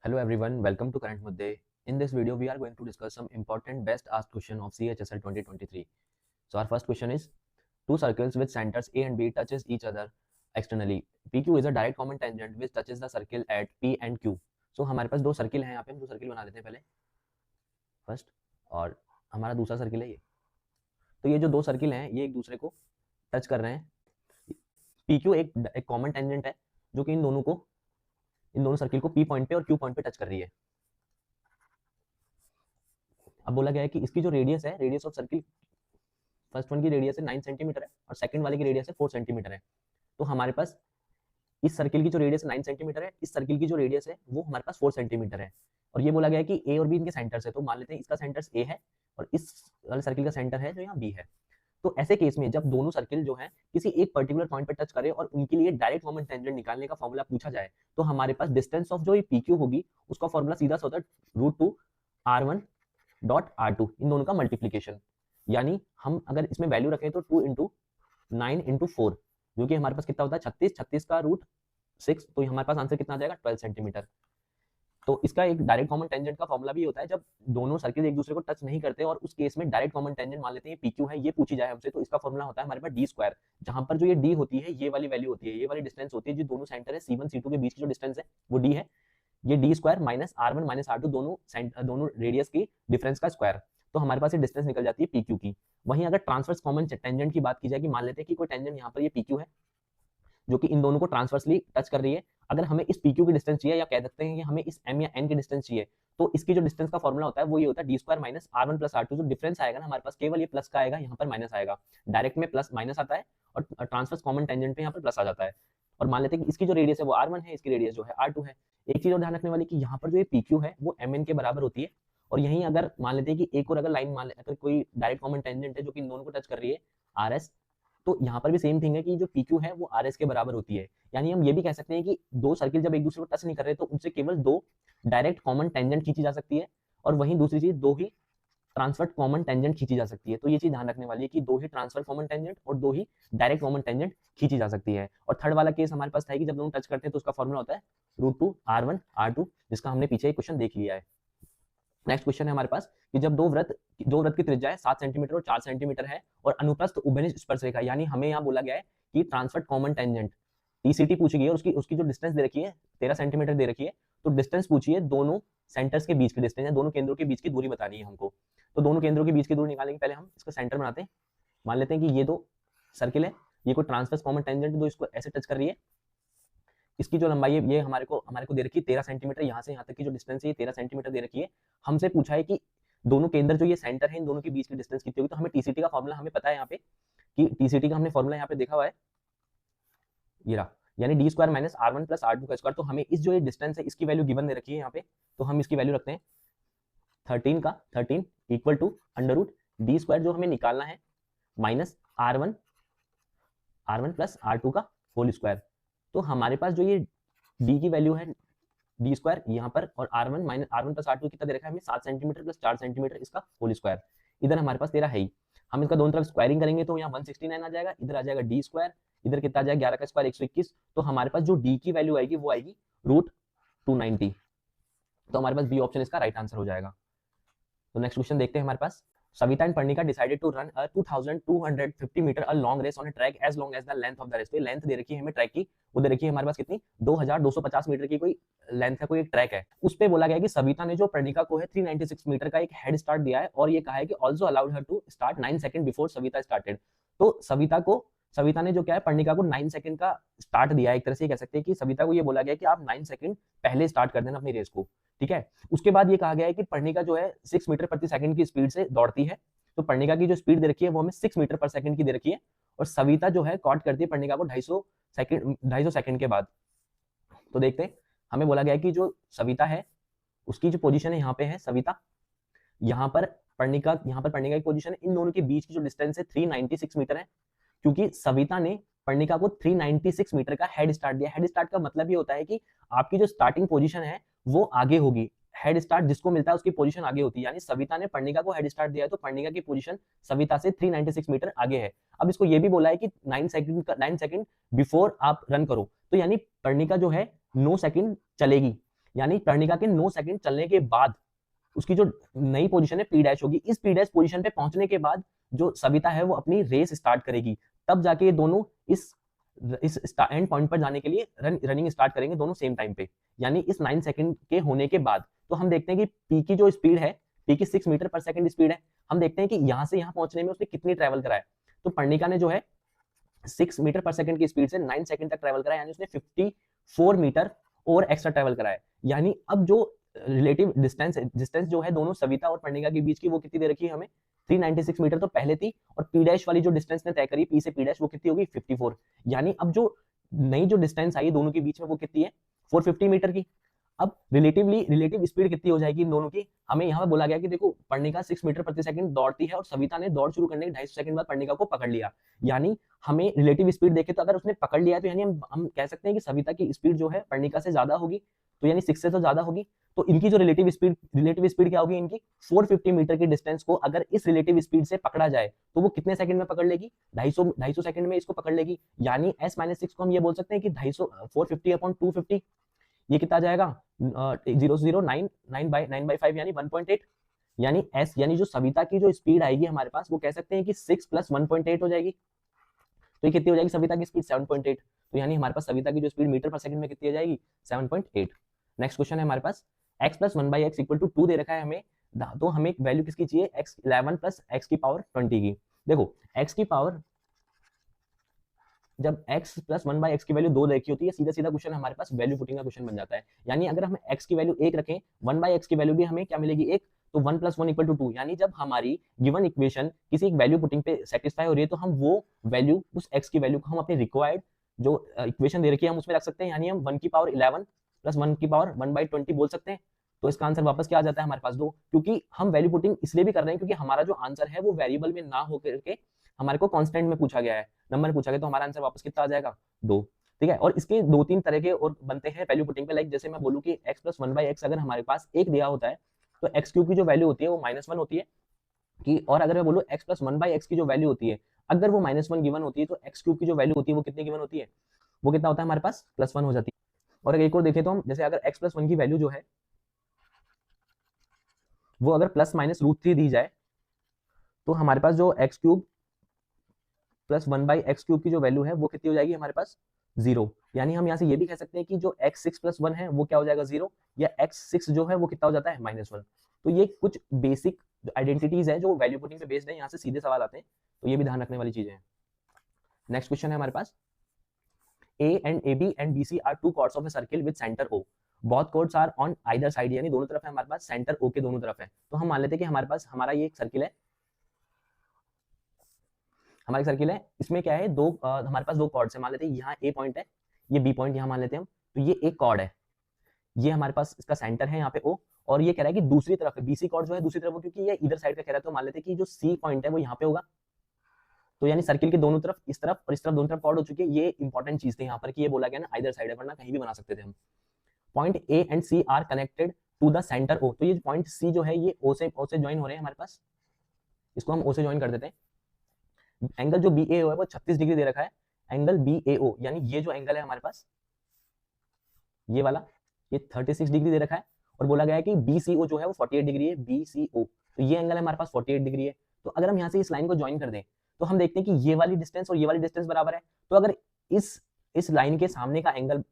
Hello everyone, welcome to Current Mudde. In this video, we are going to discuss some important best asked question of CHSL 2023. So our first question is, two circles with centers A and B touches each other externally. PQ is a direct common tangent which touches the circle at P and Q. So हमारे पास दो circle हैं, यहाँ पे हम दो circle बना लेते हैं पहले फर्स्ट, और हमारा दूसरा सर्किल है ये. तो ये जो दो सर्किल हैं ये एक दूसरे को टच कर रहे हैं. PQ एक कॉमन टेंजेंट है जो कि इन दोनों सर्किल को P पॉइंट पे और Q पॉइंट पे टच कर रही है. अब बोला गया है कि इसकी जो रेडियस है, radius of circle, first one की रेडियस है 9 सेंटीमीटर है और सेकंड वाले की रेडियस है 4 सेंटीमीटर है. तो हमारे पास इस सर्किल की जो रेडियस 9 सेंटीमीटर है, इस सर्किल की जो रेडियस है वो हमारे पास 4 सेंटीमीटर है. और ये बोला गया है कि ए और बी इनके सेंटर्स है. तो मान लेते हैं इसका सेंटर ए है और इस वाले सर्किल का सेंटर है जो यहाँ बी है. तो ऐसे केस में जब दोनों सर्किल जो है किसी एक पर्टिकुलर पॉइंट पर टच करे और उनके लिए डायरेक्ट कॉमन टेंजेंट निकालने का फॉर्मूला पूछा जाए, तो हमारे पास डिस्टेंस ऑफ जो ये पी क्यू होगी उसका फॉर्मूला सीधा सा होता है √2 R1 डॉट R2, इन दोनों का मल्टीप्लीकेशन. यानी हम अगर इसमें वैल्यू रखें तो 2 इंटू 9 इंटू 4, जो कि हमारे पास कितना होता है 36, 36 का √6, तो हमारे पास आंसर कितना आ जाएगा 12 सेंटीमीटर. तो इसका एक डायरेक्ट कॉमन टेंजेंट का फॉर्मूला भी होता है जब दोनों सर्किल एक दूसरे को टच नहीं करते और उस केस में डायरेक्ट कॉमन टेंजेंट मान लेते हैं पी क्यू है, ये पूछी जाए हमसे, तो इसका फॉर्मूला होता है हमारे पास d², जहां पर जो ये d होती है ये वाली वैल्यू होती है, ये वाली डिस्टेंस होती है जो दोनों सेंटर है C1 C2 के बीच की जो डिस्टेंस है वो d है. ये d² minus R1 minus R2 दोनों रेडियस की डिफरेंस का स्क्वायर. तो हमारे पास ये डिस्टेंस निकल जाती है पी क्यू की. वहीं अगर ट्रांसवर्स कॉमन टेंजेंट की बात की जाए कि मान लेते हैं कि कोई टेंजेंट यहाँ पर ये पी क्यू है जो कि इन दोनों को ट्रांसवर्सली टच कर रही है. अगर हमें इस पी क्यू की डिस्टेंस चाहिए या कह सकते हैं कि हमें इस m या n की डिस्टेंस चाहिए, तो इसकी जो डिस्टेंस का फॉर्मूला होता है वो ये होता है d² minus R1 plus R2. जो डिफरेंस आएगा ना हमारे पास केवल ये प्लस का आएगा, यहाँ पर माइनस आएगा. डायरेक्ट में प्लस माइनस आता है और ट्रांसवर्स कॉमन टेंजेंट पे यहाँ पर प्लस आ जाता है. और मान लेते हैं कि इसकी जो रेडियस है वो R1 है, इसकी रेडियस जो है R2 है. एक चीज और ध्यान रखने वाली कि यहाँ पर जो ये पी क्यू है वो mn के बराबर होती है. और यहीं अगर मान लेते हैं कि एक और अगर लाइन अगर कोई डायरेक्ट कॉमन टेंजेंट है जो कि इन दोनों को टच कर रही है RS, तो यहाँ पर भी सेम थिंग है कि जो PQ है वो RS के बराबर होती है. यानी हम ये भी कह सकते हैं कि दो सर्किल जब एक दूसरे को टच नहीं कर रहे तो उनसे केवल दो डायरेक्ट कॉमन टेंजेंट खींची जा सकती है, और वहीं दूसरी चीज दो ही ट्रांसफर कॉमन टेंजेंट खींची जा सकती है. तो ये चीज ध्यान रखने वाली है कि दो ही ट्रांसफर कॉमन टेंजेंट और दो ही डायरेक्ट कॉमन टेंजेंट खींची जा सकती है. और थर्ड वाला केस हमारे पास था कि जब दोनों टच करते हैं तो उसका फॉर्मूला होता है √2 R1 R2, जिसका हमने पीछे क्वेश्चन देख लिया है. नेक्स्ट क्वेश्चन है हमारे पास कि जब दो वृत्त की त्रिज्या 7 सेंटीमीटर और 4 सेंटीमीटर है और अनुप्रस्थ उभयनिष्ठ स्पर्शरेखा, यानी हमें यहाँ बोला गया है कि ट्रांसफर कॉमन टेंजेंट टीसीटी पूछी गई है और उसकी जो डिस्टेंस दे रखी है 13 सेंटीमीटर दे रखी है. तो डिस्टेंस पूछी है दोनों सेंटर्स के बीच की डिस्टेंस है, दोनों केंद्रों के बीच की दूरी बतानी है हमको. तो दोनों केंद्रों के बीच की दूरी निकालेंगे. पहले हम इसका सेंटर बनाते हैं. मान लेते हैं कि ये दो सर्किल है, ये कोई ट्रांसवर्स कॉमन टेंजेंट दो इसको ऐसे टच कर रही है. इसकी जो लंबाई है ये हमारे को दे रखी है 13 सेंटीमीटर. यहाँ से यहाँ तक की जो डिस्टेंस है ये 13 सेंटीमीटर दे रखी है. हमसे पूछा है कि दोनों केंद्र जो ये सेंटर है इन दोनों के बीच की डिस्टेंस कितनी होगी. तो हमें टीसीटी का फॉर्मूला हमें पता है यहाँ पे कि टीसीटी का हमने फॉर्मूला यहाँ पे देखा हुआ है, ये रहा, यानी d² minus R1 plus R2 का स्क्वायर. तो हमें इस जो ये डिस्टेंस है इसकी वैल्यू गिवन दे रखी है यहाँ पे, तो हम इसकी वैल्यू रखते हैं 13 इक्वल टू √d² जो हमें निकालना है माइनस R1 प्लस R2 का होल स्क्वायर. तो हमारे पास जो ये d की वैल्यू है d² यहाँ पर, और R1 प्लस R2 कितना दे रखा है हमें 7 सेंटीमीटर प्लस 4 सेंटीमीटर इसका होल स्क्वायर. इधर हमारे पास 13 है ही, हम इसका दोनों तरफ स्क्वायरिंग करेंगे तो यहाँ 169 आ जाएगा, इधर आ जाएगा d², इधर कितना आ जाएगा 11 का स्क्वायर 121. तो हमारे पास जो d की वैल्यू आएगी वो आएगी √290. तो हमारे पास बी ऑप्शन इसका राइट आंसर हो जाएगा. तो नेक्स्ट क्वेश्चन देखते हैं हमारे पास. Savita and Parnika decided to run a 2250 meter a long race on a track as long as the length of the race. तो लेंथ दे रखी है हमें ट्रैक की, वो दे रखी है हमारे पास कितनी 2250 मीटर की कोई लेंथ है, कोई एक ट्रैक है. उस पे बोला गया कि सविता ने जो पर्णिका को है 396 मीटर का एक हेड स्टार्ट दिया है और ये कहा है कि also allowed her to start 9 second before Savita started. तो सविता ने जो क्या है पर्णिका को 9 सेकंड का स्टार्ट दिया है. एक तरह से कह सकते हैं कि सविता को ये बोला गया कि आप 9 सेकंड पहले स्टार्ट कर देना अपनी रेस को, ठीक है. उसके बाद ये कहा गया है कि पर्णिका जो है 6 मीटर प्रति सेकंड की स्पीड से दौड़ती है. तो पर्णिका की जो स्पीड दे रखी है वो हमें 6 मीटर पर सेकंड की दे रखी है, और सविता जो है कॉट करती है पर्णिका को 250 सेकंड के बाद. तो देखते हैं, हमें बोला गया है कि जो सविता है उसकी जो पोजीशन है यहाँ पे है सविता, यहाँ पर पर्णिका की पोजीशन है. इन दोनों के बीच की जो डिस्टेंस है 396 मीटर है, क्योंकि सविता ने पर्णिका को 396 मीटर का हेड स्टार्ट दिया. हेड स्टार्ट का मतलब ये होता है कि आपकी जो स्टार्टिंग पोजीशन है वो आगे होगी. हेड स्टार्ट जिसको मिलता है उसकी पोजीशन आगे होती है. यानी सविता ने पर्णिका को हेड स्टार्ट दिया है तो पर्णिका की पोजीशन सविता से 396 मीटर आगे है. अब इसको ये भी बोला है कि 9 सेकंड बिफोर आप रन करो, तो यानी पर्णिका जो है 9 सेकंड चलेगी. यानी कर्णिका के 9 सेकंड चलने के बाद उसकी जो नई पोजीशन है पी डैश होगी। इस पी डैश पोजीशन पे पहुंचने के बाद जो सविता है वो अपनी रेस स्टार्ट करेगी, तब जाके ये दोनों इस एंड पॉइंट पर जाने के लिए रनिंग स्टार्ट करेंगे दोनों सेम टाइम पे, यानी इस 9 सेकंड के होने के बाद। तो हम देखते हैं कि पी की जो स्पीड है, पी की 6 मीटर पर सेकंड स्पीड है। हम देखते हैं कि यहाँ से यहाँ पहुंचने में उसने कितनी ट्रेवल करा है। तो पर्णिका ने जो है 6 मीटर पर सेकंड की स्पीड से 9 सेकंड तक ट्रेवल करा है, यानी उसने 54 मीटर और एक्स्ट्रा ट्रेवल करा है। यानी अब जो रिलेटिव डिस्टेंस जो है दोनों सविता और पर्णिका के बीच की वो कितनी दे रखी है हमें, 396 मीटर तो पहले थी, और पी डैश वाली जो डिस्टेंस ने तय करी पी से पी डैश वो कितनी होगी 54। यानी अब जो नई जो डिस्टेंस आई दोनों के बीच में वो कितनी है 450 मीटर की। अब रिलेटिव स्पीड कितनी हो जाएगी इन दोनों की, हमें यहाँ पे बोला गया कि देखो पर्णिका 6 मीटर प्रति सेकंड दौड़ती है और सविता ने दौड़ शुरू करने के 2.5 सेकंड बाद पर्णिका को पकड़ लिया। यानी हमें रिलेटिव स्पीड देखे तो अगर उसने पकड़ लिया तो यानी हम कह सकते हैं कि सविता की स्पीड जो है पर्णिका से ज्यादा होगी, तो यानी 6 से तो ज्यादा होगी। तो इनकी जो रिलेटिव स्पीड क्या होगी इनकी 450 मीटर की डिस्टेंस को अगर इस रिलेटिव स्पीड से पकड़ा जाए तो वो कितने सेकंड में पकड़ लेगी, 250 सेकंड में इसको पकड़ लेगी। यानी s-6 को हम ये बोल सकते हैं कि 450 अपॉन 250 ये कितना आ जाएगा 0.009 यानी 1.8। यानी s यानी जो सविता की जो स्पीड आएगी हमारे पास वो कह सकते हैं कि 6 + 1.8 हो जाएगी। तो ये कितनी हो जाएगी सविता की स्पीड 7.8। तो यानी हमारे पास सविता की जो स्पीड मीटर पर सेकंड में कितनी आ जाएगी 7.8। नेक्स्ट क्वेश्चन है हमारे पास x + 1/x = 2 दे रखा है हमें, तो हमें वैल्यू किसकी चाहिए x11 + x की पावर 20 की। देखो x की पावर जब x + 1/x की वैल्यू 2 देखी होती है सीधा सीधा क्वेश्चन हमारे पास वैल्यू पुटिंग का क्वेश्चन बन जाता है। यानी अगर हम x की वैल्यू 1 रखें 1/x की वैल्यू भी हमें क्या मिलेगी 1, तो 1 + 1 = 2। यानी जब हमारी गिवन इक्वेशन किसी एक वैल्यू पुटिंग पे सेटिस्फाई हो रही है तो हम वो वैल्यू उस x की वैल्यू को हम अपनी रिक्वायर्ड जो इक्वेशन दे रखी है हम उसमें रख सकते हैं। यानी हम 1 की पावर 11 + 1 की पावर 1/20 बोल सकते हैं। तो इसका आंसर वापस क्या आ जाता है हमारे पास 2, क्योंकि हम वैल्यू पुटिंग इसलिए भी कर रहे हैं क्योंकि हमारा जो आंसर है वो वेरिएबल में ना होकर के हमारे को कांस्टेंट में पूछा गया है, नंबर पूछा गया, तो हमारा आंसर वापस कितना आ जाएगा 2। ठीक है, और इसके 2-3 तरह के और बनते हैं वैल्यू पुटिंग पे। लाइक जैसे मैं बोलूं कि x + 1/x अगर हमारे पास 1 दिया होता है तो x³ की जो वैल्यू होती है वो -1 होती है कि, और अगर मैं बोलूं x + 1/x की जो वैल्यू होती है अगर वो -1 गिवन होती है तो x³ की जो वैल्यू होती है वो कितनी गिवन होती है, वो कितना होता है हमारे पास +1 हो जाती है। और एक और देखें तो हम जैसे अगर x + 1 की वैल्यू जो है वो अगर ±√3 दी जाए तो हमारे पास जो x³ + 1/x³ की जो वैल्यू है वो कितनी हो जाएगी हमारे पास 0। यानी हम यहाँ से ये भी कह सकते हैं कि जो x6 + 1 है वो क्या हो जाएगा 0, या x6 जो है वो कितना हो जाता है -1। तो ये कुछ बेसिक आइडेंटिटीज है जो वैल्यू पुटिंग पे बेस्ड है, यहाँ से सीधे सवाल आते हैं, तो ये भी ध्यान रखने वाली चीजें हैं। नेक्स्ट क्वेश्चन है हमारे पास A and AB and BC are 2 chords of a circle with center O. Both chords are on either side, यानी दोनों तरफ है हमारे पास, सेंटर O के दोनों तरफ है। तो हम मान लेते हैं कि हमारे पास हमारा ये एक सर्किल है, हमारी सर्किल है, इसमें क्या है हमारे पास 2 कॉर्ड्स है। मान लेते हैं यहाँ A पॉइंट है, ये B पॉइंट यहाँ मान लेते हैं हम, तो ये एक कॉर्ड है, ये हमारे पास इसका सेंटर है यहाँ पे O, और ये कह रहा है कि दूसरी तरफ है BC कॉर्ड जो है दूसरी तरफ हो, क्योंकि ये इधर साइड का कह रहा है, तो मान लेते हैं कि जो C पॉइंट है वो यहाँ पे होगा। तो यानी सर्किल के दोनों तरफ इस तरफ और इस तरफ दोनों तरफ कॉर्ड हो चुकी है। ये इंपॉर्टेंट चीज थी यहाँ पर कि ये बोला गया ना आइदर साइड है, वरना कहीं भी बना सकते थे हम। Point A and C are connected to the centre O, तो ये पॉइंट C जो है ये O से ज्वाइन हो रहे हैं हमारे पास, इसको हम O से ज्वाइन कर देते हैं। एंगल जो BAO है वो 36 डिग्री दे रखा है, एंगल BAO यानी ये जो एंगल है हमारे पास ये वाला, ये 36 डिग्री दे रखा है, और बोला गया है कि BCO जो है वो 48 डिग्री है, BCO, तो ये एंगल है हमारे पास 48 डिग्री है। तो अगर हम यहाँ से इस लाइन को ज्वाइन कर दें तो हम देखते हैं कि ये वाली डिस्टेंस और ये वाली डिस्टेंस बराबर है। तो अगर इस लाइन के सामने का एंगल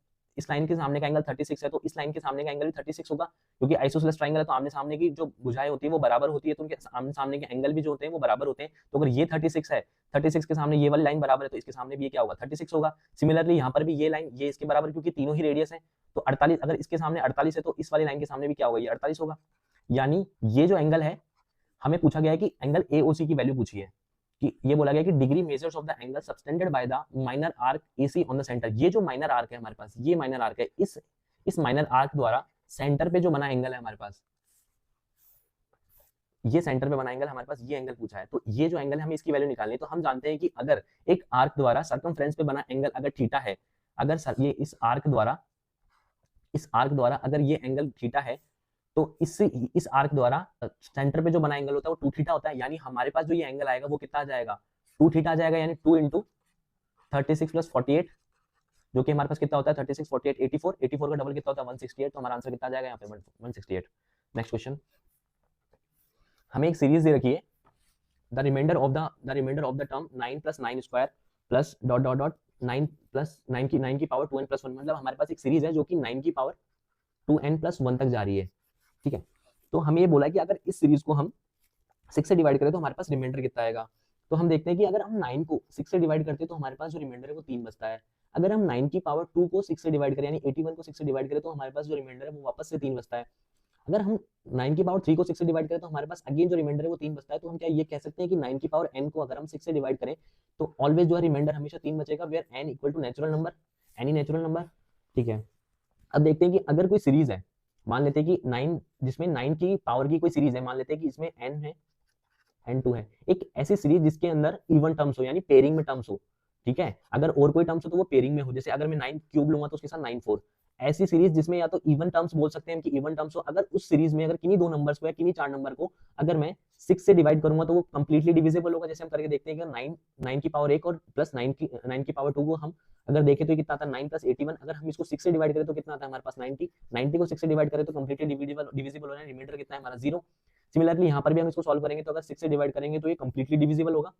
36 है, तो इस लाइन के सामने का एंगल भी 36 होगा, क्योंकि आइसोसेलेस ट्रायंगल है तो आमने सामने की जो भुजाएं होती है वो बराबर होती है, तो उनके आमने सामने के एंगल भी जो होते हैं वो बराबर होते हैं। तो अगर ये 36 है, 36 के सामने ये वाली लाइन बराबर है, तो इसके सामने भी ये क्या होगा 36 होगा। सिमिलरली यहाँ पर भी ये लाइन ये इसके बराबर, क्योंकि तीनों ही रेडियस है, तो 48 अगर इसके सामने 48 है तो इस वाली लाइन के सामने भी क्या होगा ये 48 होगा। यानी ये जो एंगल है हमें पूछा गया है कि एंगल AOC की वैल्यू पूछी है, कि ये बोला गया कि degree measures of the angle subtended by the minor arc AC on the centre. ये जो माइनर आर्क है हमारे पास, ये माइनर आर्क है, इस माइनर आर्क द्वारा सेंटर पे जो बना एंगल है हमारे पास, ये सेंटर पे बना एंगल हमारे पास, ये एंगल पूछा है। तो ये जो एंगल है हमें इसकी वैल्यू निकालनी है। तो हम जानते हैं कि अगर एक आर्क द्वारा सर्कमफ्रेंस पे बना एंगल अगर थीटा है, अगर ये इस आर्क द्वारा अगर ये एंगल थीटा है, तो इस आर्क द्वारा सेंटर पे जो बना एंगल होता है वो 2 थीटा होता है। यानी हमारे पास जो ये एंगल आएगा वो कितना आ जाएगा 2 थीटा आ जाएगा, यानी 2 × 36 + 48 जो कि हमारे पास कितना होता है 36, 48, 84, 84 का डबल कितना होता है 168, तो हमारा आंसर कितना आ जाएगा यहाँ पे 168। नेक्स्ट क्वेश्चन, हमें एक सीरीज दे रखी है, the remainder of the term 9 + 9 square plus dot dot dot 9 + 9 की पावर 2n + 1, मतलब हमारे पास एक सीरीज है जो कि 9 की पावर 2n + 1 तक जा रही है, ठीक है। तो हमें ये बोला है कि अगर इस सीरीज को हम 6 से डिवाइड करें तो हमारे पास रिमाइंडर कितना आएगा। तो हम देखते हैं कि अगर हम 9 को 6 से डिवाइड करते हैं तो हमारे पास जो रिमाइंडर है वो 3 बचता है। अगर हम 9 की पावर 2 को 6 से डिवाइड करें यानी 81 को 6 से डिवाइड करें तो हमारे पास जो रिमाइंडर है वो वापस से 3 बचता है। अगर हम 9 की पावर 3 को 6 से डिवाइड करें तो हमारे पास अगेन जो रिमाइंडर है वो 3 बचता है। तो हम क्या ये कह सकते हैं कि 9 की पावर n को अगर हम 6 से डिवाइड करें तो ऑलवेज जो है रिमाइंडर हमेशा 3 बचेगा, where n equal to natural number, any natural number, ठीक है। अब देखते हैं कि अगर कोई सीरीज है, मान लेते हैं कि 9 जिसमें 9 की पावर की कोई सीरीज है, मान लेते हैं कि इसमें n है, n2 है, एक ऐसी सीरीज जिसके अंदर इवन टर्म्स हो यानी पेयरिंग में टर्म्स हो, ठीक है। अगर और कोई टर्म्स हो तो वो पेयरिंग में हो, जैसे अगर मैं 9 क्यूब लूंगा तो उसके साथ 9 4, ऐसी सीरीज जिसमें या तो इवन टर्म्स बोल सकते हैं कि इवन टर्म्स हो, अगर उस सीरीज में अगर किन्हीं 2 नंबर्स को या किन्हीं 4 नंबर को अगर मैं 6 से डिवाइड करूंगा तो वो कंप्लीटली डिविजिबल होगा। जैसे हम करके देखते हैं कि 9 की पावर 1 और प्लस 9 की पावर 2 को हम अगर देखें तो कितना आता है 9 + 81, अगर हम इसको 6 से डिवाइड करें तो कितना आता है हमारे पास 90 को 6 से डिवाइड करें तो कंप्लीटली डिविजिबल हो रहा है, रिमाइंडर कितना है हमारा 0। सिमिलरली यहाँ पर भी हम इसको सॉल्व करेंगे तो अगर 6 से डिवाइड करेंगे तो ये कंप्लीटली डिविजिबल होगा।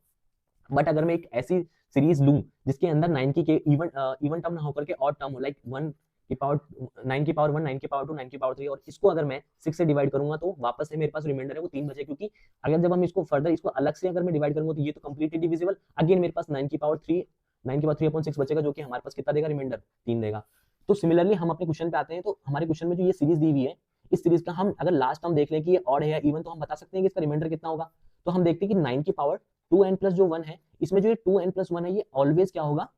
बट अगर मैं एक ऐसी सीरीज लूं जिसके अंदर 9 की इवन टर्म ना होकर के ऑड टर्म हो, लाइक 1 की पावर 9 की पावर 1, 9 की पावर 2, 9 की पावर 3, और इसको अगर मैं 6 से डिवाइड करूंगा तो वापस से मेरे पास रिमाइंडर है वो 3 बचे, क्योंकि अगर जब हम इसको फर्दर इसको अलग से अगर मैं डिवाइड करूंगा तो ये तो कंप्लीटली डिविजिबल, अगेन मेरे पास 9 की पावर 3/6 बचेगा, जो कि हमारे पास कितना देगा रिमाइंडर 3 देगा। तो सिमिलरली हम अपने क्वेश्चन पे आते हैं, तो हमारे क्वेश्चन में जो ये सीरीज दी हुई है, इस सीरीज का हम अगर लास्ट टर्म देख लें कि ये ऑड है या इवन, तो हम बता सकते हैं कि इसका रिमाइंडर कितना होगा। तो हम देखते हैं कि 9 की पावर 2n + जो 1 है, इसमें जो ये 2n + 1 है ये ऑलवेज क्या होगा,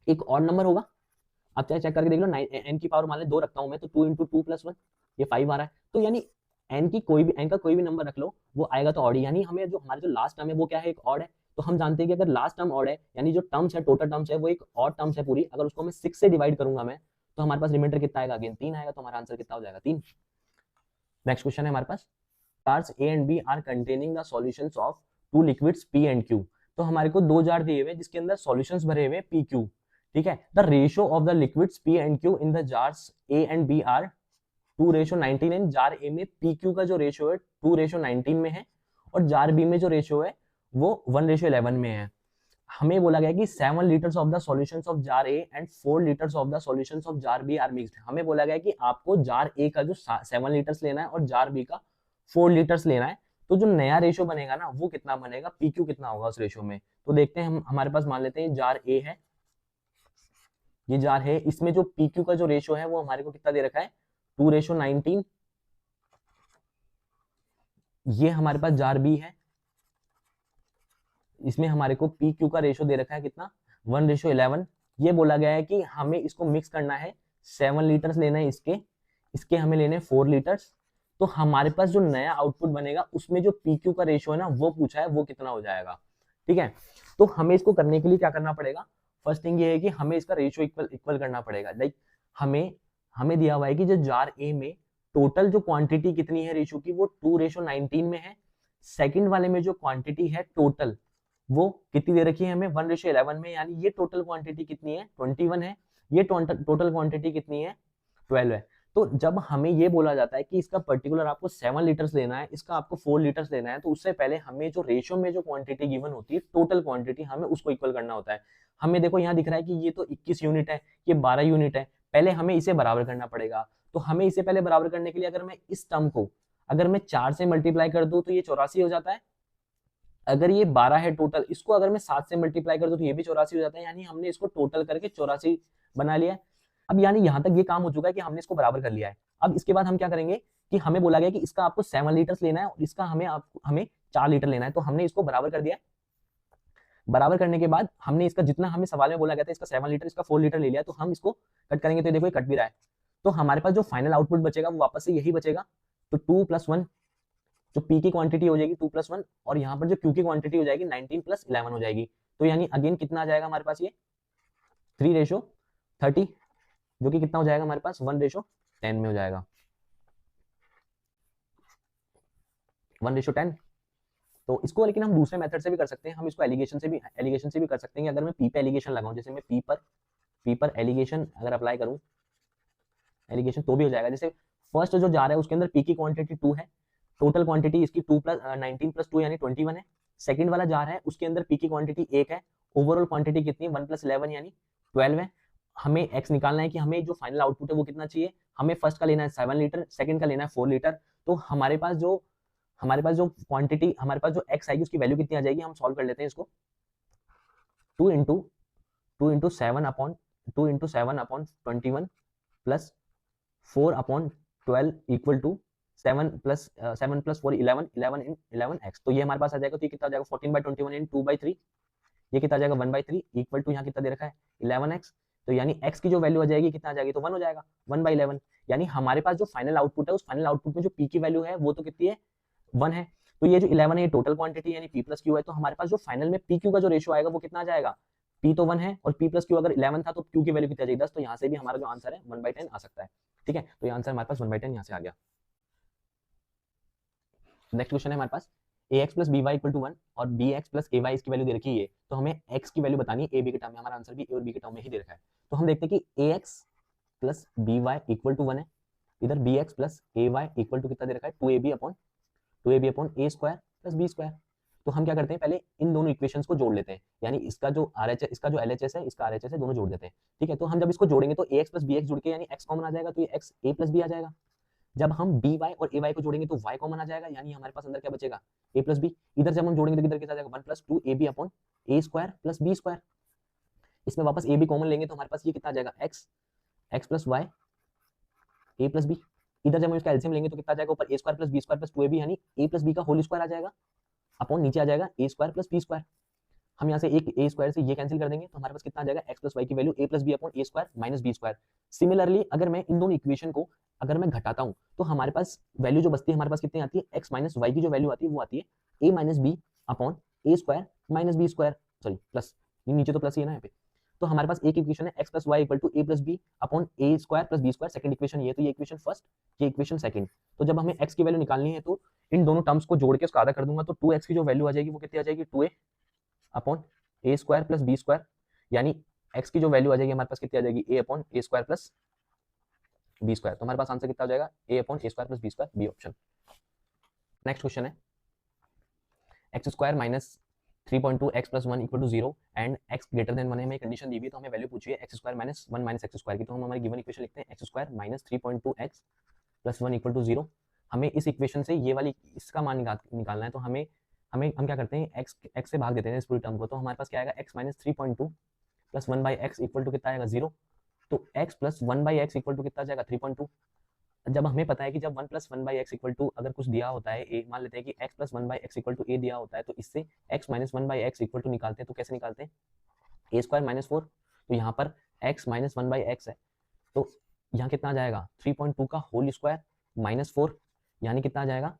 एक ऑड नंबर होगा। आप चाहे चेक करके देख लो, n की पावर मान ले 2 रखता हूं मैं तो 2 × 2 + 1 ये 5 आ रहा है। तो यानी n का कोई भी नंबर रख लो वो आएगा तो ऑड ही, यानी हमें जो हमारा जो लास्ट टर्म है वो क्या है, एक ऑड है। तो हम जानते हैं कि अगर लास्ट टर्म ऑड है यानी जो टर्म्स है टोटल टर्म्स है वो एक ऑड टर्म्स है पूरी, अगर उसको मैं 6 से डिवाइड करूंगा मैं तो हमारे पास रिमाइंडर कितना आएगा, अगेन 3 आएगा, तो हमारा आंसर कितना हो जाएगा 3। नेक्स्ट क्वेश्चन है हमारे पास, jars A and B are containing the solutions of two liquids P and Q। तो हमारे को 2 जार दिए हुए जिसके अंदर सॉल्यूशंस भरे हुए P Q, ठीक है। The ratio of the liquids P and Q in the jars A and B are 2:19 and jar A में P Q का जो रेशियो है 2:19 में है और जार B में जो रेशियो है वो 1:11 में है। हमें बोला गया कि 7 litres of the solutions of jar A and 4 litres of the solutions of jar B are mixed. हमें बोला गया कि आपको जार A का जो 7 लीटर्स लेना है और जार B का 4 लीटर्स लेना है। तो जो नया रेशियो बनेगा ना वो कितना बनेगा, PQ कितना होगा उस रेशियो में। तो देखते हैं, हम हमारे पास मान लेते हैं जार A है, ये जार है, इसमें जो PQ का जो रेशियो है वो हमारे को कितना दे रखा है 2:19। ये हमारे पास जार B है, इसमें हमारे को PQ का रेशियो दे रखा है कितना 1:11। ये बोला गया है कि हमें इसको मिक्स करना है, 7 लीटर्स लेना है इसके हमें लेने 4 लीटर्स। तो हमारे पास जो नया आउटपुट बनेगा उसमें जो PQ का रेशियो है ना वो पूछा है वो कितना हो जाएगा, ठीक है। तो हमें इसको करने के लिए क्या करना पड़ेगा, फर्स्ट थिंग ये है कि हमें इसका रेशियो इक्वल करना पड़ेगा। लाइक हमें दिया हुआ है कि जो जार A में टोटल जो क्वांटिटी कितनी है रेशियो की वो 2:19 में है, सेकंड वाले में जो क्वांटिटी है टोटल वो कितनी दे रखी है हमें 1:11 में, यानी ये टोटल क्वांटिटी कितनी है 21 है, ये टोटल क्वांटिटी कितनी है 12 है। तो जब हमें ये बोला जाता है कि इसका पर्टिकुलर आपको 7 लीटर्स लेना है, इसका आपको 4 लीटर्स लेना है, तो उससे पहले हमें जो रेशियो में जो क्वांटिटी गिवन होती है टोटल क्वांटिटी हमें उसको इक्वल करना होता है। हमें देखो यहाँ दिख रहा है कि ये तो 21 यूनिट है, ये 12 यूनिट है, पहले हमें इसे बराबर करना पड़ेगा। तो हमें इसे पहले बराबर करने के लिए अगर मैं इस टर्म को अगर मैं 4 से मल्टीप्लाई कर दूं तो ये 84 हो जाता है। अगर ये 12 है टोटल, इसको अगर मैं 7 से मल्टीप्लाई कर दूं तो ये भी 84 हो जाता है, यानी हमने इसको टोटल करके 84 बना लिया है। अब यानी यहाँ तक ये काम हो चुका है कि हमने इसको बराबर कर लिया है। अब इसके बाद हम क्या करेंगे कि हमें बोला गया कि इसका आपको 7 लीटर्स लेना है और इसका हमें 4 लीटर लेना है, तो हमने इसको बराबर कर दिया। बराबर करने के बाद हमने इसका जितना हमें सवाल में बोला गया था इसका 7 लीटर इसका 4 लीटर ले लिया, तो हम इसको कट करेंगे तो देखो ये कट भी रहा है। तो हमारे पास जो फाइनल आउटपुट बचेगा वो वापस से यही बचेगा। तो 2 + 1 जो P की क्वांटिटी हो जाएगी 2 + 1 और यहाँ पर जो Q की क्वांटिटी हो जाएगी 19 + 11 हो जाएगी। तो यानी अगेन कितना आ जाएगा हमारे पास ये 3:30 जो कि कितना हो जाएगा हमारे पास 1:10 में हो जाएगा, 1:10। तो इसको लेकिन हम दूसरे मेथड से भी कर सकते हैं, हम इसको एलिगेशन से भी कर सकते हैं। अगर मैं P पे एलिगेशन लगाऊं, जैसे मैं P पी पर एलिगेशन अगर अप्लाई करूं एलिगेशन तो भी हो जाएगा। जैसे फर्स्ट जो जा रहा है उसके अंदर पी की क्वांटिटी 2 है, टोटल क्वांटिटी इसकी 2 प्लस 19 प्लस 2 यानी 21 है। सेकंड वाला जा रहा है उसके अंदर पी की क्वांटिटी 1 है, ओवरऑल क्वांटिटी कितनी है 1 प्लस 11 यानी 12 है। हमें एक्स निकालना है कि हमें जो फाइनल आउटपुट है वो कितना चाहिए। हमें फर्स्ट का लेना है 7 लीटर, सेकंड का लेना है 4 लीटर। तो हमारे पास जो क्वांटिटी हमारे पास जो एक्स आएगी उसकी वैल्यू कितनी आ जाएगी, हम सॉल्व कर लेते हैं इसको। 2 into 7 upon 21 plus 4/12 equal to 7 plus 4 11 X. तो ये हमारे पास आ जाएगा, तो ये कितना आ जाएगा 14/21 इन 2/3, ये कितना आ जाएगा 1/3 इक्वल टू यहाँ कितना दे रखा है 11x। तो यानी x की जो वैल्यू आ जाएगी कितना आ जाएगी, तो 1 हो जाएगा 1/11। यानी हमारे पास जो फाइनल आउटपुट है उस फाइनल आउटपुट में जो p की वैल्यू है वो तो कितनी है 1 है। तो ये जो 11 है ये टोटल क्वांटिटी यानी p प्लस q है। तो हमारे पास जो फाइनल में p q का जो रेशियो आएगा वो कितना आ जाएगा, p तो 1 है और p प्लस q अगर 11 था तो q की वैल्यू कितनी आ जाएगी 10। तो यहाँ से भी हमारा जो आंसर है 1/10 आ सकता है। ठीक है, तो ये आंसर हमारे पास 1/10 यहाँ से आ गया। नेक्स्ट क्वेश्चन है हमारे पास ax plus B Y equal to 1 और bx प्लस ए वाई इसकी वैल्यू दे रखी है। तो हमें x की वैल्यू बतानी है, ए बी के टर्म में, हमारा आंसर भी ए और बी के टर्म में ही दे रखा है। तो हम देखते हैं कि ax plus B Y equal to 1 है, इधर bx plus A Y equal to कितना दे रखा है 2ab upon a square plus b square. तो हम क्या करते हैं, पहले इन दोनों इक्वेशंस को जोड़ लेते हैं, यानी इसका जो RHS इसका जो LHS है इसका RHS है, दोनों जोड़ देते हैं। ठीक है, तो हम जब इसको जोड़ेंगे तो ax प्लस bx जुड़ के यानी x कॉमन आ जाएगा, तो ये x a प्लस b आ जाएगा। जब हम बी वाई और ए वाई को जोड़ेंगे तो y कॉमन आ जाएगा, यानी हमारे पास अंदर क्या बचेगा a प्लस बी। इधर जब हम जोड़ेंगे तो इधर कितना आ जाएगा 1 plus 2ab upon a square plus b square. इसमें वापस a b कॉमन लेंगे तो हमारे पास ये कितना आ जाएगा x plus Y a plus B. इधर जब हम इसका एलसीएम लेंगे तो कितना आ जाएगा ऊपर a square plus b square plus 2ab यानी a प्लस b का होल स्क्वायर आ जाएगा अपॉन नीचे आ जाएगा a square plus b square. हम यहाँ से एक a स्क्वायर से ये कैंसिल कर देंगे तो हमारे पास कितना आ जाएगा x प्लस वाई की value a plus B upon a square minus b square. Similarly अगर मैं इन दोनों इक्वेशन को अगर मैं घटाता हूँ तो हमारे पास वैल्यू जो बचती है हमारे पास कितनी आती है x माइनस वाई की जो वैल्यू आती है वो आती है a minus B upon a square minus b square, sorry plus, नीचे तो प्लस ही है ना यहाँ पे। तो हमारे पास एक इक्वेशन है x plus Y equal to a plus B upon a square plus b square, second equation ये, तो ये इक्वेशन फर्स्ट, ये इक्वेशन सेकंड। तो जब हमें x की वैल्यू निकालनी है तो इन दोनों टर्म्स को जोड़ के उसका आधा कर दूंगा, तो 2x की जो वैल्यू आ जाएगी वो कितनी आ जाएगी 2a upon a square plus b square, यानी x की जो वैल्यू आ जाएगी हमारे पास कितनी आ जाएगी a upon a square plus b square. तो हमारे पास आंसर कितना हो जाएगा a upon a square plus b square, B option. Next question है x square minus 3.2 x plus 1 equal to 0 and x greater than 1 है। हमें कंडीशन दी हुई है तो हमें वैल्यू पूछी है x square minus 1 minus x square की। तो हम हमारी गिवन इक्वेशन लिखते हैं x square minus 3.2 x plus 1 equal to 0। हमें इस इक्वेशन से ये वाली इसका मान निकालना है, तो हम क्या करते हैं x से भाग देते हैं इस पूरी टर्म को। तो हमारे पास क्या आएगा x minus 3.2 plus 1 by X equal to कितना आएगा 0। तो x plus 1 by X equal to कितना आ जाएगा 3.2। जब हमें पता है कि जब 1 plus 1 by X equal to अगर कुछ दिया होता है a, मान लेते हैं कि x plus 1 by X equal to a दिया होता है, तो इससे x minus 1 by X equal to निकालते हैं। तो कैसे निकालते हैं, a स्क्वायर माइनस 4, तो यहाँ पर x माइनस 1 बाई एक्स है, तो यहाँ कितना आ जाएगा 3.2 का होल स्क्वायर माइनस 4, यानी कितना आ जाएगा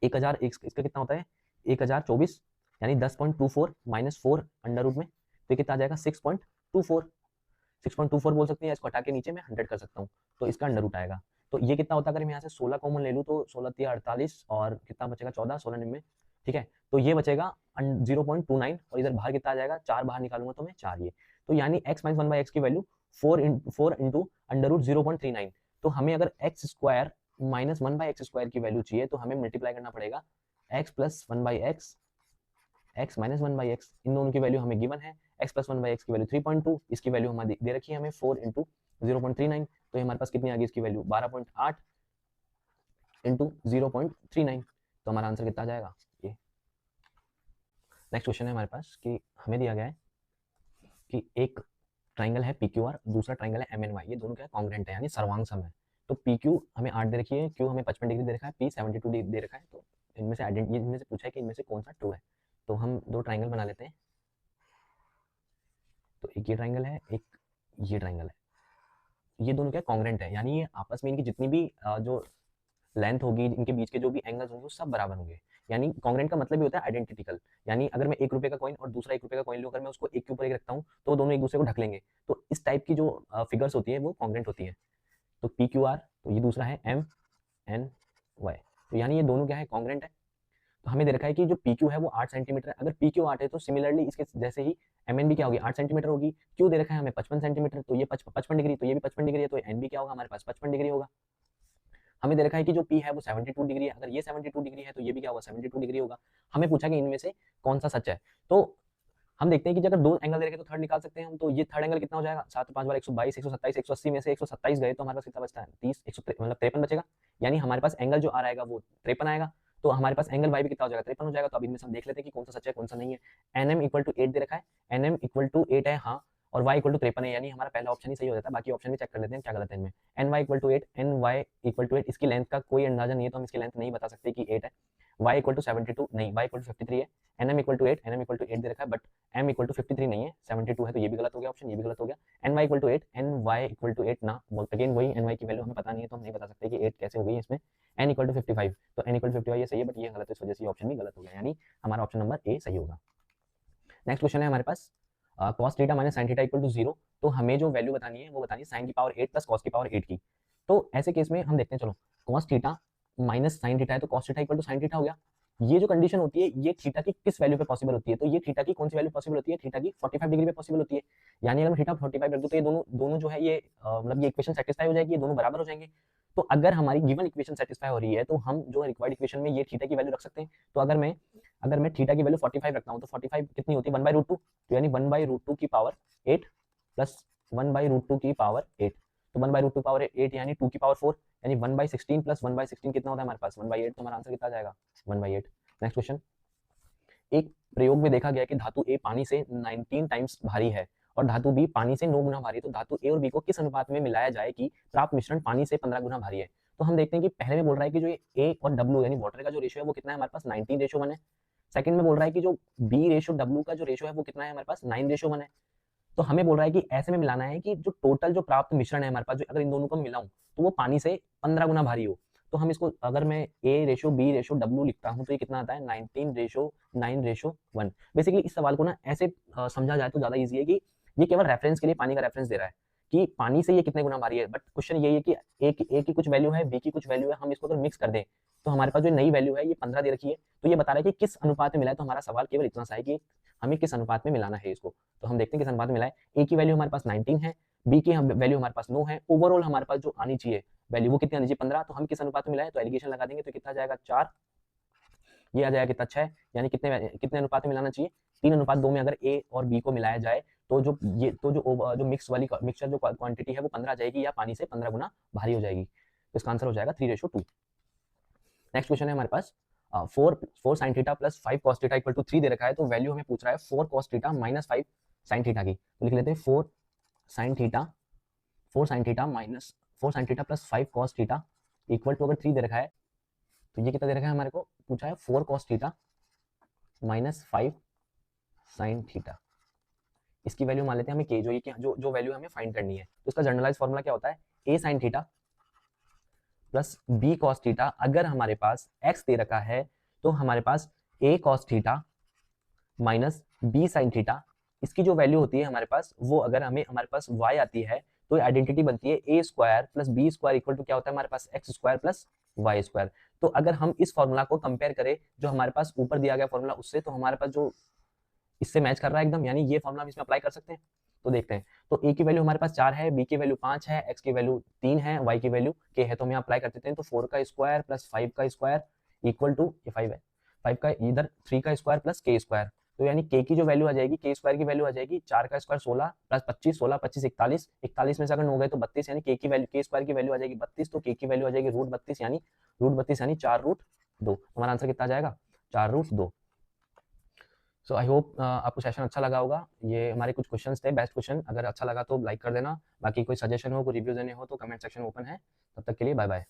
1000, इसका कितना होता है 1024, यानी 10.24 माइनस 4 अंडर रूट में, तो ये कितना आ जाएगा 6.24 बोल सकते हैं, इसको हटा के नीचे मैं 100 कर सकता हूँ, तो इसका अंडर रूट आएगा। तो ये कितना होता है, अगर मैं यहाँ से 16 कॉमन ले लूँ तो 16 3 48 और कितना बचेगा 14, 16 90, ठीक है। तो ये बचेगा 0.29 और इधर बाहर कितना आ जाएगा 4 बाहर निकालूंगा तो मैं 4 ये, तो यानी x माइनस 1 बाई एक्स की वैल्यू 4 इंटू अंडर रूट 0.39। तो हमें अगर x square minus 1 by x square की वैल्यू चाहिए तो हमें मल्टीप्लाई करना पड़ेगा x plus 1 by x, x minus 1 by x, इन दोनों की वैल्यू हमें गिवन है। x प्लस 1 बाई एक्स की वैल्यू 3.2, इसकी वैल्यू हमें दे रखी है हमें 4 इंटू 0.39, तो हमारे पास कितनी आ गई इसकी वैल्यू 12.8 इंटू 0.39, तो हमारा आंसर कितना आ जाएगा ये। नेक्स्ट क्वेश्चन है हमारे पास कि हमें दिया गया है कि एक ट्राइंगल है PQR, दूसरा ट्राइंगल है MNY, ये दोनों क्या कॉन्ग्रुएंट है यानी सर्वांग सम है। तो PQ हमें 8 दे रखी है, Q हमें 55 डिग्री दे रखा है, P 72 दे रखा है। तो इनमें से पूछा है कि इनमें से कौन सा ट्रू है। तो हम दो ट्राइंगल बना लेते हैं, तो एक ये ट्राइंगल है, एक ये ट्राइंगल है, ये दोनों क्या कॉन्ग्रुएंट है, यानी ये आपस में इनकी जितनी भी जो लेंथ होगी, इनके बीच के जो भी एंगल्स होंगे वो सब बराबर होंगे। यानी कॉन्ग्रुएंट का मतलब ये होता है आइडेंटिकल, यानी अगर मैं 1 रुपए का कॉइन और दूसरा 1 रुपए का कॉइन लूं, अगर मैं उसको एक के ऊपर एक रखता हूं तो दोनों एक दूसरे को ढक लेंगे। तो इस टाइप की जो फिगर्स होती है वो कॉन्ग्रुएंट होती है। तो PQR, तो ये दूसरा है MNY, तो यानी ये दोनों क्या है कॉन्ग्रुएंट है। तो हमें दे रखा है कि जो PQ है वो 8 सेंटीमीटर है, अगर PQ 8 है तो सिमिलरली इसके जैसे ही एम एन बी क्या होगी 8 सेंटीमीटर होगी। क्यों दे रखा है हमें 55 सेंटीमीटर, तो ये 55 डिग्री, तो ये भी 55 डिग्री है, तो एन बी क्या होगा हमारे पास 55 डिग्री होगा। हमें दे रखा है कि जो पी है वो 72 डिग्री है, अगर ये 72 डिग्री है तो ये भी क्या होगा 72 डिग्री होगा। हमें पूछा कि इनमें से कौन सा सच है। तो हम देखते हैं कि अगर दो एंगल दे रखे तो थर्ड निकाल सकते हैं हम। तो ये थर्ड एंगल कितना हो जाएगा 7 5 बार 122 127 180 में से 127 गए तो हमारे पास कितना बचता है 30 मतलब 53 बचेगा। यानी हमारे पास एंगल जो आ रहेगा वो 53 आएगा। तो हमारे पास एंगल वाई भी कितना हो जाएगा 53 हो जाएगा। तो अब इनमें से हम देख लेते हैं कि कौन सा सच है कौन सा नहीं है। एन एम इक्वल टू 8 दे रखा है, एन एम इक्वल टू 8 है हाँ, और y इक्वल टू 53 है, यानी हमारा पहला ऑप्शन ही सही हो जाता है। बाकी ऑप्शन भी चेक कर लेते हैं क्या गलत है इनमें। N Y equal to 8, N Y equal to 8, इसकी लेंथ का कोई अंदाजा नहीं है तो हम इसकी लेंथ नहीं बता सकते कि 8 है। y इक्वल टू 72 नहीं, y इक्वल टू 53 है। N M equal to 8, N M equal to 8 दे रखा है, बट m इक्वल टू 53 नहीं है 72 है, तो ये भी गलत हो गया ऑप्शन, ये भी गलत हो गया। N Y equal to 8, N Y equal to 8 ना, अगेन वही एन वाई की वैल्यू हमें पता नहीं है तो हम नहीं बता सकते कि 8 कैसे हो गई इसमें। एन इक्वल टू 55, तो एन इक्वल टू 55 ये सही है, बट ये गलत है, इस वजह से ये ऑप्शन भी गलत हो गया, यानी हमारा ऑप्शन नंबर ए सही होगा। नेक्स्ट क्वेश्चन है हमारे पास cos theta minus sin theta equal to 0। तो हमें जो वैल्यू बतानी है वो बतानी है sin की पावर 8 प्लस cos की पावर 8 की। तो ऐसे केस में हम देखते हैं, चलो cos theta minus sin theta है तो cos theta equal to sin theta हो गया। ये जो कंडीशन होती है ये थीटा की किस वैल्यू पे पॉसिबल होती है, तो ये थीटा की कौन सी वैल्यू पॉसिबल होती है, थीटा की 45 डिग्री पे पॉसिबल होती है। यानी अगर मैं थीटा 45 रख दूं तो ये दोनों जो है ये मतलब ये इक्वेशन सेटिस्फाई हो जाएगी, ये दोनों बराबर हो जाएंगे। तो अगर हमारी गिवन इक्वेशन सेटिस्फाई हो रही है तो हम जो रिक्वायर्ड इक्वेशन में ये थीटा की वैल्यू रख सकते हैं। तो अगर मैं थीटा की वैल्यू 45 रखता हूँ तो 45 कितनी होती है 1/√2, तो यानी 1/√2 की पावर 8 प्लस 1/√2 की पावर 8, तो 1/√2 पावर 8 यानी 2 की पावर 4, यानी 1/16 प्लस 1/16 कितना होता है हमारे पास 1/8, तो हमारा आंसर कितना आ जाएगा 1/8। नेक्स्ट क्वेश्चन, एक प्रयोग में देखा गया कि धातु ए पानी से 19 टाइम्स भारी है और धातु बी पानी से 9 गुना भारी है, तो धातु ए और बी को किस अनुपात में मिलाया जाए कि प्राप्त मिश्रण पानी से 15 गुना भारी है। तो हम देखते हैं कि पहले में बोल रहा है कि जो ये ए और डब्ल्यू यानी वाटर का जो रेशियो है वो कितना है हमारे पास 19:1 है। सेकंड में बोल रहा है कि जो बी रेशियो डब्ल्यू का जो रेशियो है वो कितना है हमारे पास 9:1 है। तो हमें बोल रहा है कि ऐसे में मिलाना है कि जो टोटल जो प्राप्त मिश्रण है हमारे पास, जो अगर इन दोनों को मिलाऊं तो वो पानी से 15 गुना भारी हो। तो हम इसको अगर मैं ए रेशो बी रेशो डब्ल्यू लिखता हूं तो ये कितना आता है 19:9:1। बेसिकली इस सवाल को ना ऐसे समझा जाए तो ज्यादा इजी है कि ये केवल रेफरेंस के लिए पानी का रेफरेंस दे रहा है कि पानी से ये कितने गुना भारी है, बट क्वेश्चन यही है कि ए की कुछ वैल्यू है, बी की कुछ वैल्यू है, हम इसको अगर मिक्स कर दें तो हमारे पास जो नई वैल्यू है ये 15 दे रखी है। तो ये बता रहा है कि किस अनुपात में मिला है, तो हमारा सवाल केवल इतना सा है कि हमें किस अनुपात में मिलाना है इसको। तो हम देखते हैं किस अनुपात में मिला है। ए की वैल्यू हमारे पास 19 है, बी की वैल्यू हमारे पास 9 है, ओवरऑल हमारे पास जो आनी चाहिए वैल्यू वो कितनी आनी चाहिए 15। तो हम किस अनुपात में मिलाए, तो एलिगेशन लगा देंगे तो कितना जाएगा 4, ये आ जाएगा कितना 6, यानी कितने अनुपात में मिलाना चाहिए 3:2 में। अगर ए और बी को मिलाया जाए तो जो मिक्स वाली मिक्सचर जो क्वांटिटी है वो 15 आ जाएगी या पानी से 15 गुना भारी हो जाएगी। तो इसका आंसर हो जाएगा 3:2। नेक्स्ट क्वेश्चन है हमारे पास 4 sin theta plus 5 cos theta equal to 3 दे रखा है। तो वैल्यू हमें पूछ रहा है 4 cos theta minus 5 sin theta की। तो लिख लेते हैं 4 sin theta minus 4 sin theta plus 5 cos theta equal to, अगर 3 दे रखा है तो ये कितना दे रखा है हमारे को, पूछा है 4 cos theta minus 5 sin theta. इसकी वैल्यू मान लेते हैं हमें के, जो वैल्यू हमें फाइंड करनी है। तो इसका जनरलाइज फॉर्मूला क्या होता है a sin theta plus b cos theta. अगर हमारे पास x दे रखा है तो हमारे पास a cos theta minus b sin theta, इसकी जो वैल्यू होती है हमारे पास वो अगर हमारे पास y आती है तो आइडेंटिटी बनती है a square plus b square equal to क्या होता है हमारे पास x square plus y square. तो अगर हम इस फॉर्मूला को कंपेयर करें जो हमारे पास ऊपर दिया गया फॉर्मूला उससे, तो हमारे पास जो इससे मैच कर रहा है एकदम, यानी ये फॉर्मूला हम इसमें अप्लाई कर सकते हैं। तो देखते हैं, तो a की वैल्यू हमारे पास 4 है, b की वैल्यू 5 है, x की वैल्यू 3 है, y की वैल्यू k है। तो हम यहाँ अप्लाई कर देते हैं। तो 4 का स्क्वायर प्लस 5 का स्क्वायर इक्वल टू, ये 5 है, 5 का इधर 3 का स्क्वायर प्लस k स्क्वायर। तो यानी k की जो वैल्यू आ जाएगी, k स्क्वायर की वैल्यू आ जाएगी 4 का स्क्वायर 16 प्लस 25, 16 25 41, 41 में से अगर 9 गए तो 32, यानी k स्क्वायर की वैल्यू आ जाएगी 32। तो k की वैल्यू आ जाएगी √32, यानी √32 यानी 4√2। हमारा आंसर कितना आ जाएगा 4√2। सो आई होप आपको सेशन अच्छा लगा होगा। ये हमारे कुछ क्वेश्चंस थे, बेस्ट क्वेश्चन। अगर अच्छा लगा तो लाइक कर देना, बाकी कोई सजेशन हो, कोई रिव्यू देने हो तो कमेंट सेक्शन ओपन है। तब तक के लिए बाय बाय।